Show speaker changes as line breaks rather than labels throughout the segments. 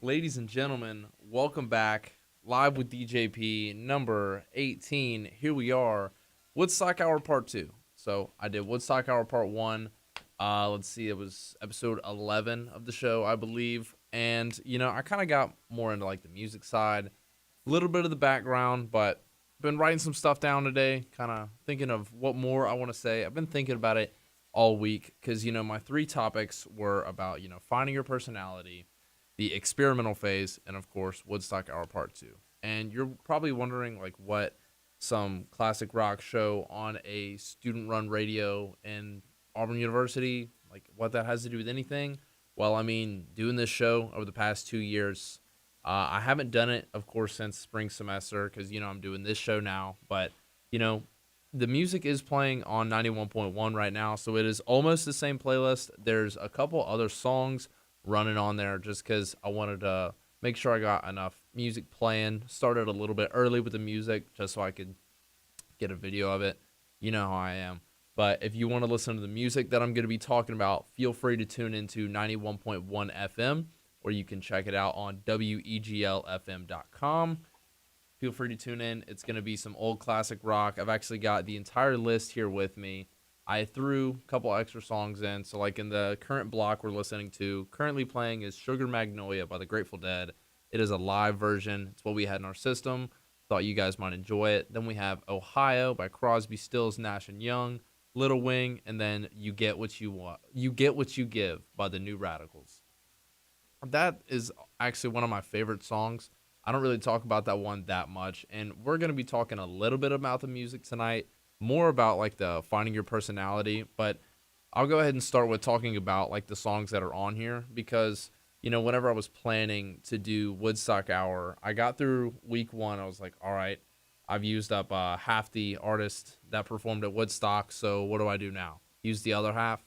Ladies and gentlemen, welcome back. Live with DJP number 18. Here we are, Woodstock Hour Part 2. So I did Woodstock Hour Part 1. Let's see, it was episode 11 of the show, I believe. And, I kind of got more into like the music side, a little bit of the background, but been writing some stuff down today, kind of thinking of what more I want to say. I've been thinking about it all week because, my three topics were about, finding your personality, the experimental phase, and of course, Woodstock Hour Part 2. And you're probably wondering, like, what some classic rock show on a student run radio in Auburn University, like, what that has to do with anything. Well, I mean, doing this show over the past 2 years, I haven't done it, of course, since spring semester because, I'm doing this show now. But, you know, the music is playing on 91.1 right now, so it is almost the same playlist. There's a couple other songs running on there just because I wanted to make sure I got enough music playing. Started a little bit early with the music just so I could get a video of it. You know how I am. But if you want to listen to the music that I'm going to be talking about, feel free to tune into 91.1 FM, or you can check it out on weglfm.com. Feel free to tune in. It's going to be some old classic rock. I've actually got the entire list here with me. I threw a couple extra songs in. So, like in the current block we're listening to, currently playing is Sugar Magnolia by the Grateful Dead. It is a live version. It's what we had in our system. Thought you guys might enjoy it. Then we have Ohio by Crosby, Stills, Nash and Young, Little Wing, and then You Get What You Want. You Get What You Give by the New Radicals. That is actually one of my favorite songs. I don't really talk about that one that much, and we're going to be talking a little bit about the music tonight, more about like the finding your personality, but I'll go ahead and start with talking about like the songs that are on here because, whenever I was planning to do Woodstock Hour, I got through week 1, I was like, all right, I've used up half the artists that performed at Woodstock, so what do I do now? Use the other half?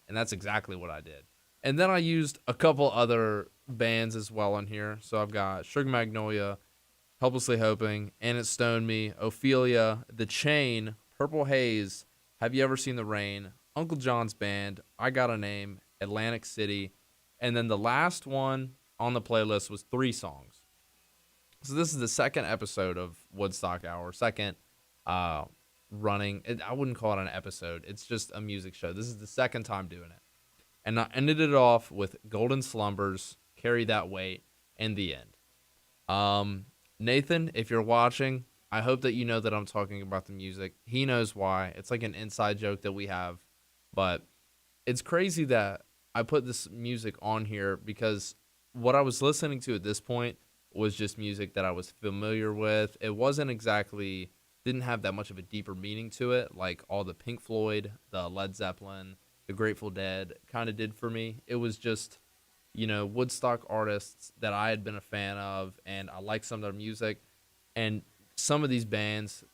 And that's exactly what I did. And then I used a couple other bands as well on here. So I've got Sugar Magnolia, Helplessly Hoping, And It Stoned Me, Ophelia, The Chain, Purple Haze, Have You Ever Seen the Rain, Uncle John's Band, I Got a Name, Atlantic City, and then the last one on the playlist was 3 songs. So this is the second episode of Woodstock Hour, second running. I wouldn't call it an episode. It's just a music show. This is the second time doing it. And I ended it off with Golden Slumbers, Carry That Weight, and the end. Nathan, if you're watching, I hope that you know that I'm talking about the music. He knows why. It's like an inside joke that we have. But it's crazy that I put this music on here because what I was listening to at this point was just music that I was familiar with. It wasn't exactly, didn't have that much of a deeper meaning to it, like all the Pink Floyd, the Led Zeppelin, the Grateful Dead kind of did for me. It was just, Woodstock artists that I had been a fan of, and I liked some of their music. And some of these bands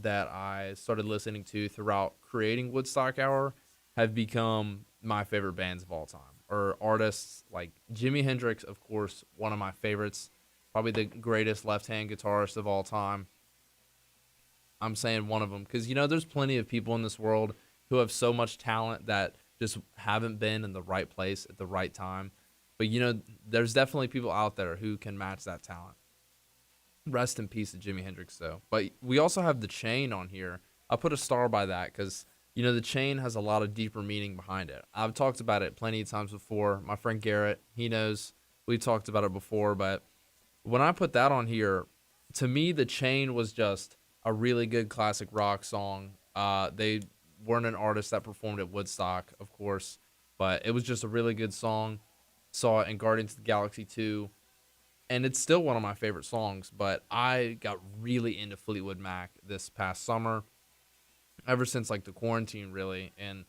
that I started listening to throughout creating Woodstock Hour have become my favorite bands of all time. Or artists like Jimi Hendrix, of course, one of my favorites, probably the greatest left-hand guitarist of all time. I'm saying one of them because, there's plenty of people in this world who have so much talent that just haven't been in the right place at the right time. But, there's definitely people out there who can match that talent. Rest in peace to Jimi Hendrix, though. But we also have The Chain on here. I put a star by that because, The Chain has a lot of deeper meaning behind it. I've talked about it plenty of times before. My friend Garrett, he knows we talked about it before. But when I put that on here, to me, The Chain was just a really good classic rock song. They weren't an artist that performed at Woodstock, of course, but it was just a really good song. Saw it in Guardians of the Galaxy 2, and it's still one of my favorite songs, but I got really into Fleetwood Mac this past summer, ever since, like, the quarantine, really, and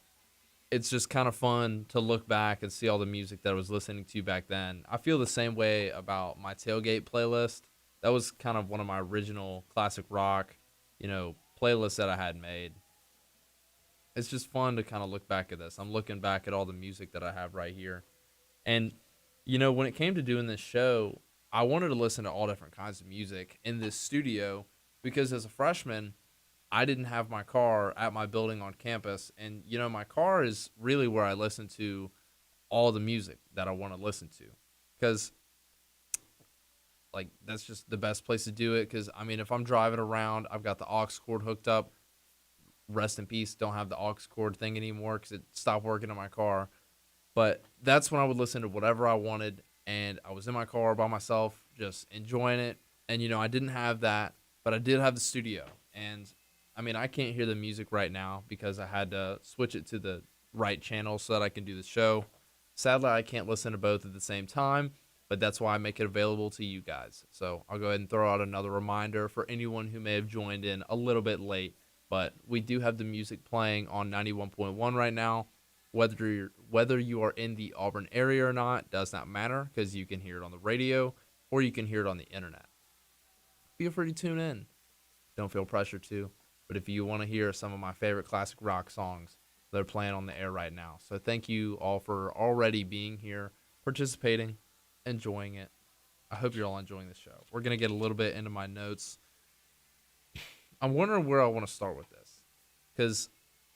it's just kind of fun to look back and see all the music that I was listening to back then. I feel the same way about my tailgate playlist. That was kind of one of my original classic rock, playlists that I had made. It's just fun to kind of look back at this. I'm looking back at all the music that I have right here. And, when it came to doing this show, I wanted to listen to all different kinds of music in this studio because as a freshman, I didn't have my car at my building on campus. And, my car is really where I listen to all the music that I want to listen to. Because like that's just the best place to do it. Because I mean, if I'm driving around, I've got the aux cord hooked up. Rest in peace. Don't have the aux cord thing anymore because it stopped working in my car. But that's when I would listen to whatever I wanted, and I was in my car by myself, just enjoying it. And I didn't have that, but I did have the studio. And I mean, I can't hear the music right now because I had to switch it to the right channel so that I can do the show. Sadly, I can't listen to both at the same time, but that's why I make it available to you guys. So I'll go ahead and throw out another reminder for anyone who may have joined in a little bit late. But we do have the music playing on 91.1 right now. Whether you are in the Auburn area or not does not matter because you can hear it on the radio or you can hear it on the internet. Feel free to tune in. Don't feel pressure to. But if you want to hear some of my favorite classic rock songs, they're playing on the air right now. So thank you all for already being here, participating, enjoying it. I hope you're all enjoying the show. We're going to get a little bit into my notes. I'm wondering where I want to start with this because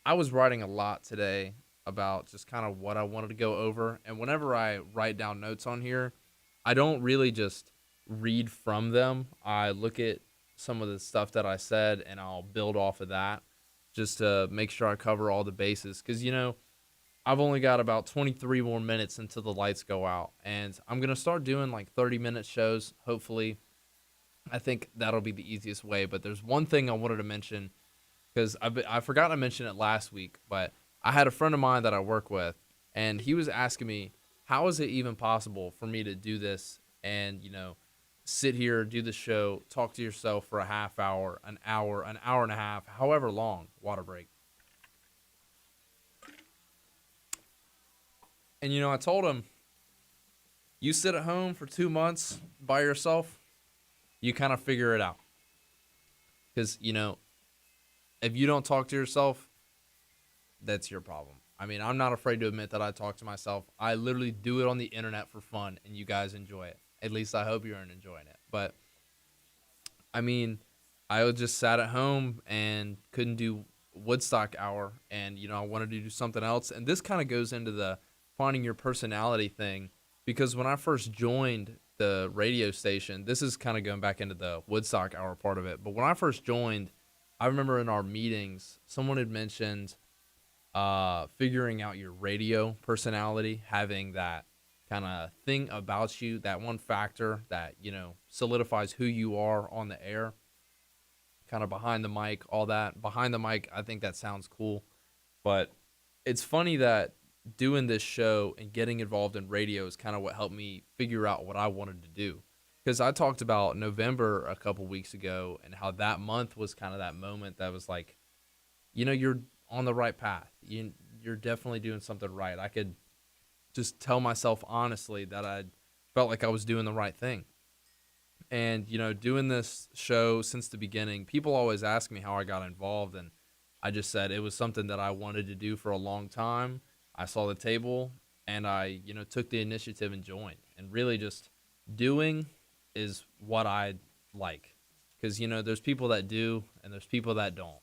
I was writing a lot today about just kind of what I wanted to go over. And whenever I write down notes on here, I don't really just read from them. I look at some of the stuff that I said and I'll build off of that just to make sure I cover all the bases. Because, I've only got about 23 more minutes until the lights go out. And I'm going to start doing like 30-minute shows, hopefully. I think that'll be the easiest way. But there's one thing I wanted to mention because I forgot to mention it last week, but I had a friend of mine that I work with, and he was asking me, how is it even possible for me to do this and, sit here, do the show, talk to yourself for a half hour, an hour and a half, however long, water break. And, I told him, you sit at home for 2 months by yourself, you kind of figure it out. Because, if you don't talk to yourself, that's your problem. I mean, I'm not afraid to admit that I talk to myself. I literally do it on the internet for fun, and you guys enjoy it. At least I hope you're enjoying it. But, I mean, I just sat at home and couldn't do Woodstock Hour, and, I wanted to do something else. And this kind of goes into the finding your personality thing, because when I first joined the radio station, this is kind of going back into the Woodstock Hour part of it, but when I first joined, I remember in our meetings, someone had mentioned figuring out your radio personality, having that kind of thing about you, that one factor that, solidifies who you are on the air, kind of behind the mic, all that. Behind the mic, I think that sounds cool. But it's funny that doing this show and getting involved in radio is kind of what helped me figure out what I wanted to do. Because I talked about November a couple weeks ago and how that month was kind of that moment that was like, you're on the right path. You're definitely doing something right. I could just tell myself honestly that I felt like I was doing the right thing. And, doing this show since the beginning, people always ask me how I got involved. And I just said it was something that I wanted to do for a long time. I saw the table and I, took the initiative and joined. And really just doing is what I like. Because, there's people that do and there's people that don't.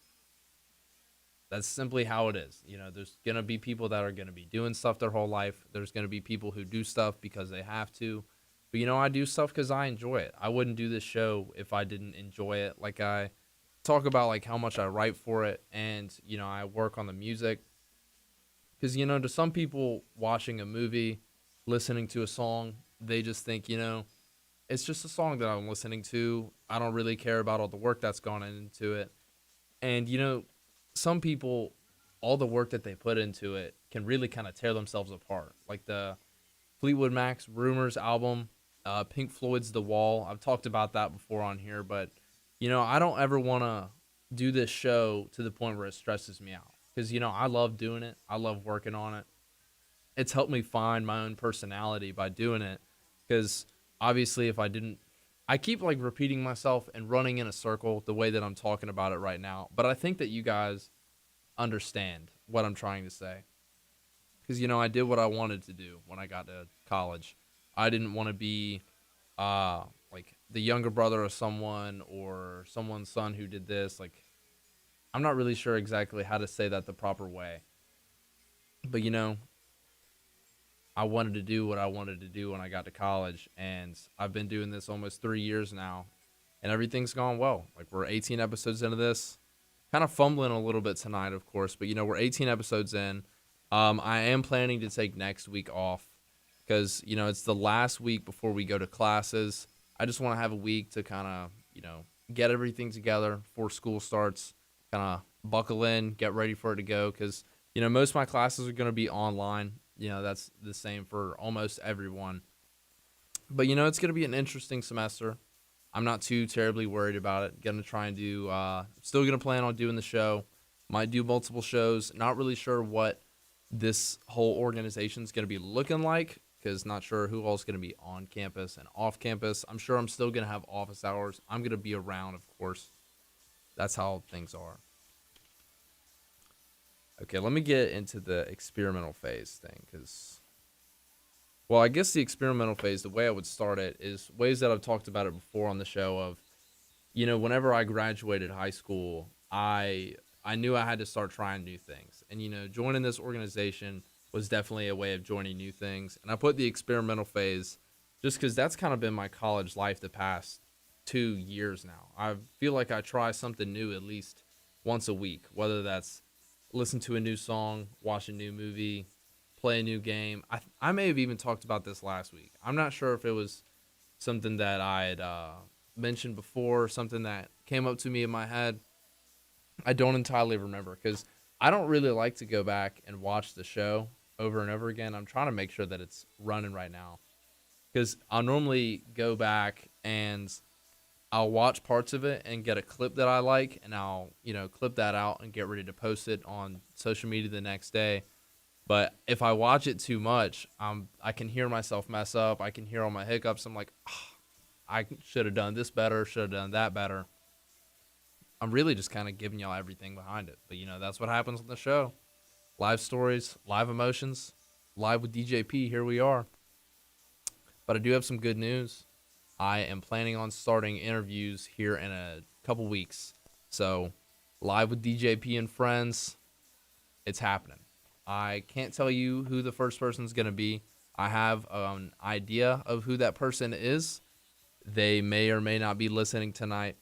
That's simply how it is. There's going to be people that are going to be doing stuff their whole life. There's going to be people who do stuff because they have to. But, I do stuff because I enjoy it. I wouldn't do this show if I didn't enjoy it. Like, I talk about, like, how much I write for it. And, I work on the music. Because, to some people, watching a movie, listening to a song, they just think, it's just a song that I'm listening to. I don't really care about all the work that's gone into it. And, some people, all the work that they put into it can really kind of tear themselves apart. Like the Fleetwood Mac's Rumors album, Pink Floyd's The Wall. I've talked about that before on here, but, I don't ever want to do this show to the point where it stresses me out. Because, I love doing it. I love working on it. It's helped me find my own personality by doing it. Because, obviously, if I didn't, I keep, like, repeating myself and running in a circle the way that I'm talking about it right now. But I think that you guys understand what I'm trying to say. Because, I did what I wanted to do when I got to college. I didn't want to be, like, the younger brother of someone or someone's son who did this. Like, I'm not really sure exactly how to say that the proper way. But, I wanted to do what I wanted to do when I got to college. And I've been doing this almost 3 years now, and everything's gone well. Like, we're 18 episodes into this. Kind of fumbling a little bit tonight, of course, but we're 18 episodes in. I am planning to take next week off because it's the last week before we go to classes. I just want to have a week to kind of get everything together before school starts. Kind of buckle in, get ready for it to go because most of my classes are going to be online. That's the same for almost everyone. But it's going to be an interesting semester. I'm not too terribly worried about it. Gonna try and do. Still gonna plan on doing the show. Might do multiple shows. Not really sure what this whole organization is gonna be looking like because not sure who all's gonna be on campus and off campus. I'm sure I'm still gonna have office hours. I'm gonna be around, of course. That's how things are. Okay, let me get into the experimental phase thing because well, I guess the experimental phase, the way I would start it is ways that I've talked about it before on the show of, whenever I graduated high school, I knew I had to start trying new things. And joining this organization was definitely a way of joining new things. And I put the experimental phase just cuz that's kind of been my college life the past 2 years now. I feel like I try something new at least once a week, whether that's listen to a new song, watch a new movie, play a new game. I may have even talked about this last week. I'm not sure if it was something that I had mentioned before, something that came up to me in my head. I don't entirely remember because I don't really like to go back and watch the show over and over again. I'm trying to make sure that it's running right now because I'll normally go back and I'll watch parts of it and get a clip that I like, and I'll clip that out and get ready to post it on social media the next day. But if I watch it too much, I can hear myself mess up. I can hear all my hiccups. I'm like, oh, I should have done this better, should have done that better. I'm really just kind of giving y'all everything behind it. But, that's what happens on the show. Live stories, live emotions, live with DJP. Here we are. But I do have some good news. I am planning on starting interviews here in a couple weeks. So, live with DJP and friends, it's happening. I can't tell you who the first person is going to be. I have an idea of who that person is. They may or may not be listening tonight.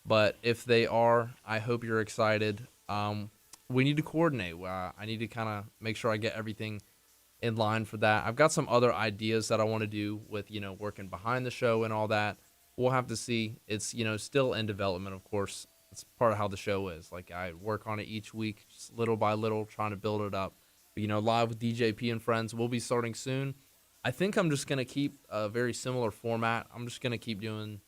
But if they are, I hope you're excited. We need to coordinate. I need to kind of make sure I get everything in line for that. I've got some other ideas that I want to do with, working behind the show and all that. We'll have to see. It's, still in development, of course. It's part of how the show is. Like, I work on it each week, just little by little, trying to build it up. But, live with DJP and friends, we'll be starting soon. I think I'm just going to keep a very similar format. I'm just going to keep doing,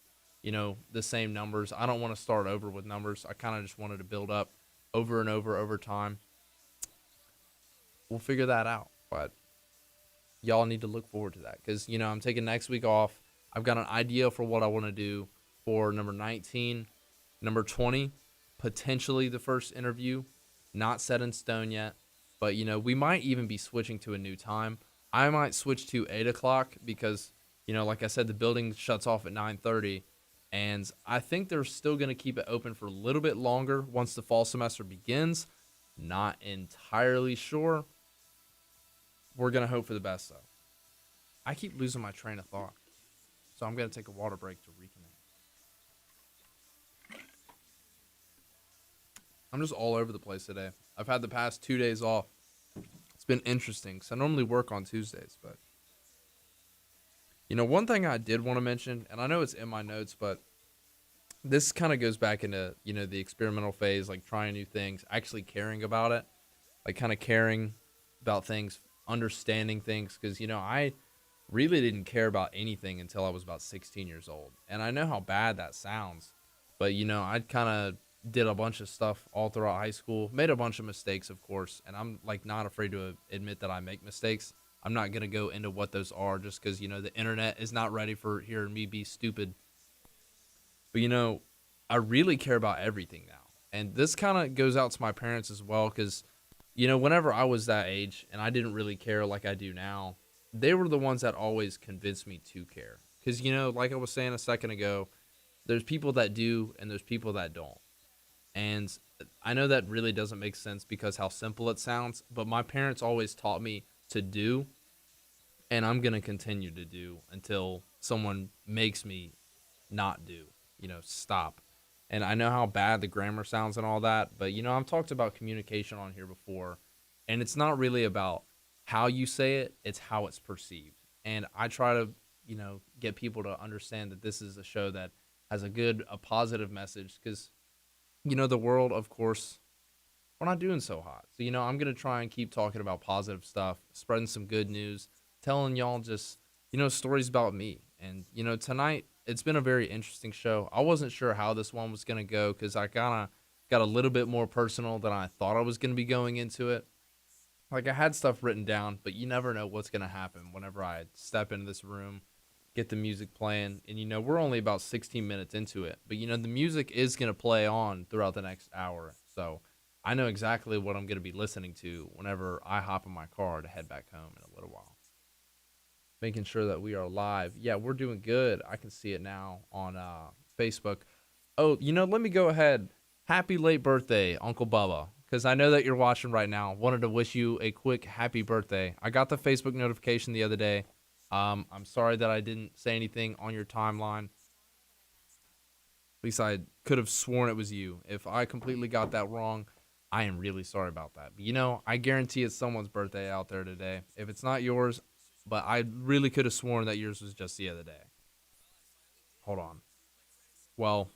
the same numbers. I don't want to start over with numbers. I kind of just wanted to build up over and over time. We'll figure that out. But y'all need to look forward to that because, I'm taking next week off. I've got an idea for what I want to do for number 19, number 20, potentially the first interview. Not set in stone yet. But, we might even be switching to a new time. I might switch to 8 o'clock because, like I said, the building shuts off at 9:30. And I think they're still going to keep it open for a little bit longer once the fall semester begins. Not entirely sure. We're going to hope for the best, though. I keep losing my train of thought. So I'm going to take a water break to reconnect. I'm just all over the place today. I've had the past 2 days off. It's been interesting because I normally work on Tuesdays, but one thing I did want to mention, and I know it's in my notes, but this kind of goes back into, the experimental phase, like trying new things, actually caring about it, like kind of caring about things, understanding things, because, I really didn't care about anything until I was about 16 years old. And I know how bad that sounds, but, I kind of did a bunch of stuff all throughout high school, made a bunch of mistakes, of course, and I'm, like, not afraid to admit that I make mistakes. I'm not going to go into what those are just because, the internet is not ready for hearing me be stupid. But, I really care about everything now. And this kind of goes out to my parents as well because, whenever I was that age and I didn't really care like I do now, they were the ones that always convinced me to care. Because, like I was saying a second ago, there's people that do and there's people that don't. And I know that really doesn't make sense because how simple it sounds, but my parents always taught me to do and I'm going to continue to do until someone makes me not do, stop. And I know how bad the grammar sounds and all that, but I've talked about communication on here before, and it's not really about how you say it, it's how it's perceived. And I try to, get people to understand that this is a show that has a positive message because, the world, of course, we're not doing so hot. So, I'm going to try and keep talking about positive stuff, spreading some good news, telling y'all just, stories about me. And, tonight, it's been a very interesting show. I wasn't sure how this one was going to go because I kind of got a little bit more personal than I thought I was going to be going into it. Like, I had stuff written down, but you never know what's going to happen whenever I step into this room, get the music playing. And, we're only about 16 minutes into it. But, the music is going to play on throughout the next hour. So I know exactly what I'm going to be listening to whenever I hop in my car to head back home in a little while. Making sure that we are live. Yeah, we're doing good. I can see it now on Facebook. Oh, let me go ahead. Happy late birthday, Uncle Bubba. Because I know that you're watching right now. Wanted to wish you a quick happy birthday. I got the Facebook notification the other day. I'm sorry that I didn't say anything on your timeline. At least I could have sworn it was you. If I completely got that wrong, I am really sorry about that. But I guarantee it's someone's birthday out there today. If it's not yours, but I really could have sworn that yours was just the other day. Hold on. Well,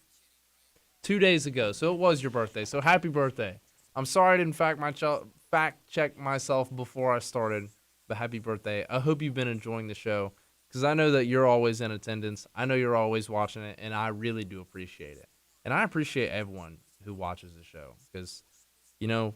2 days ago, so it was your birthday. So happy birthday. I'm sorry I didn't fact check myself before I started, but happy birthday. I hope you've been enjoying the show because I know that you're always in attendance. I know you're always watching it, and I really do appreciate it. And I appreciate everyone who watches the show because, you know,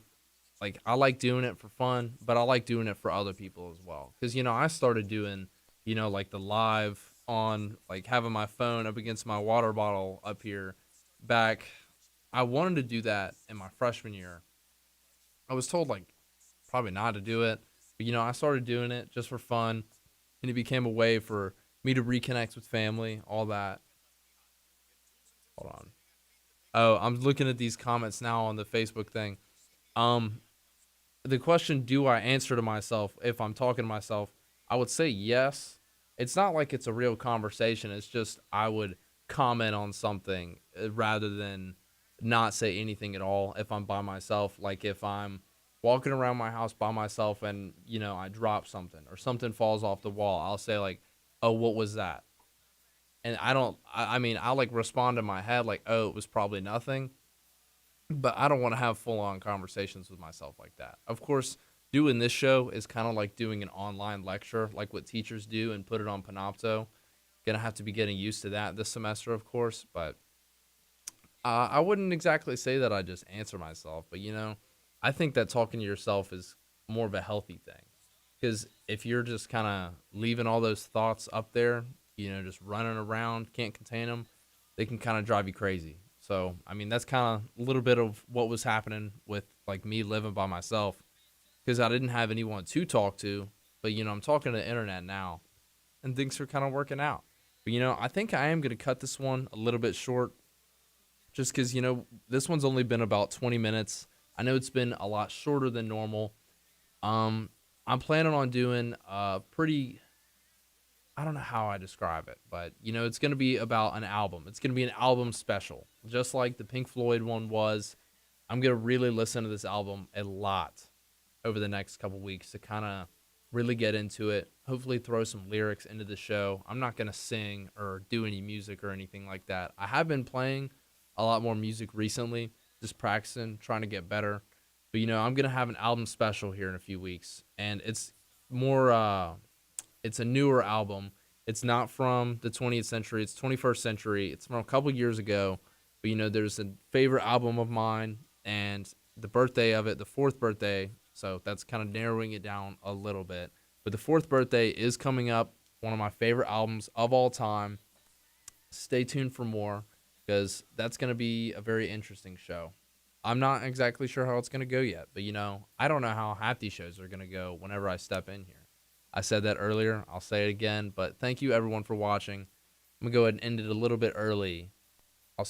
like I like doing it for fun, but I like doing it for other people as well. Because, I started doing, like the live on, like having my phone up against my water bottle up here back. I wanted to do that in my freshman year. I was told, like, probably not to do it. But, I started doing it just for fun. And it became a way for me to reconnect with family, all that. Hold on. Oh, I'm looking at these comments now on the Facebook thing. Um, the question, do I answer to myself if I'm talking to myself? I would say yes. It's not like it's a real conversation. It's just I would comment on something rather than not say anything at all if I'm by myself. Like if I'm walking around my house by myself and, I drop something or something falls off the wall, I'll say like, oh, what was that? And I mean, I'll like respond in my head like, oh, it was probably nothing. But I don't want to have full on conversations with myself like that. Of course, doing this show is kind of like doing an online lecture, like what teachers do and put it on Panopto. Gonna have to be getting used to that this semester, of course. But I wouldn't exactly say that I just answer myself. But, I think that talking to yourself is more of a healthy thing. Because if you're just kind of leaving all those thoughts up there, just running around, can't contain them, they can kind of drive you crazy. So, I mean, that's kind of a little bit of what was happening with, like, me living by myself because I didn't have anyone to talk to. But, I'm talking to the internet now, and things are kind of working out. But, I think I am going to cut this one a little bit short just because, this one's only been about 20 minutes. I know it's been a lot shorter than normal. I'm planning on doing a pretty, I don't know how I describe it, but it's going to be about an album. It's going to be an album special, just like the Pink Floyd one was. I'm going to really listen to this album a lot over the next couple weeks to kind of really get into it. Hopefully throw some lyrics into the show. I'm not going to sing or do any music or anything like that. I have been playing a lot more music recently, just practicing, trying to get better. But, I'm going to have an album special here in a few weeks, and it's more, it's a newer album. It's not from the 20th century. It's 21st century. It's from a couple years ago. But, there's a favorite album of mine, and the birthday of it, the fourth birthday, so that's kind of narrowing it down a little bit. But the fourth birthday is coming up, one of my favorite albums of all time. Stay tuned for more, because that's going to be a very interesting show. I'm not exactly sure how it's going to go yet, but, I don't know how half these shows are going to go whenever I step in here. I said that earlier. I'll say it again, but thank you, everyone, for watching. I'm going to go ahead and end it a little bit early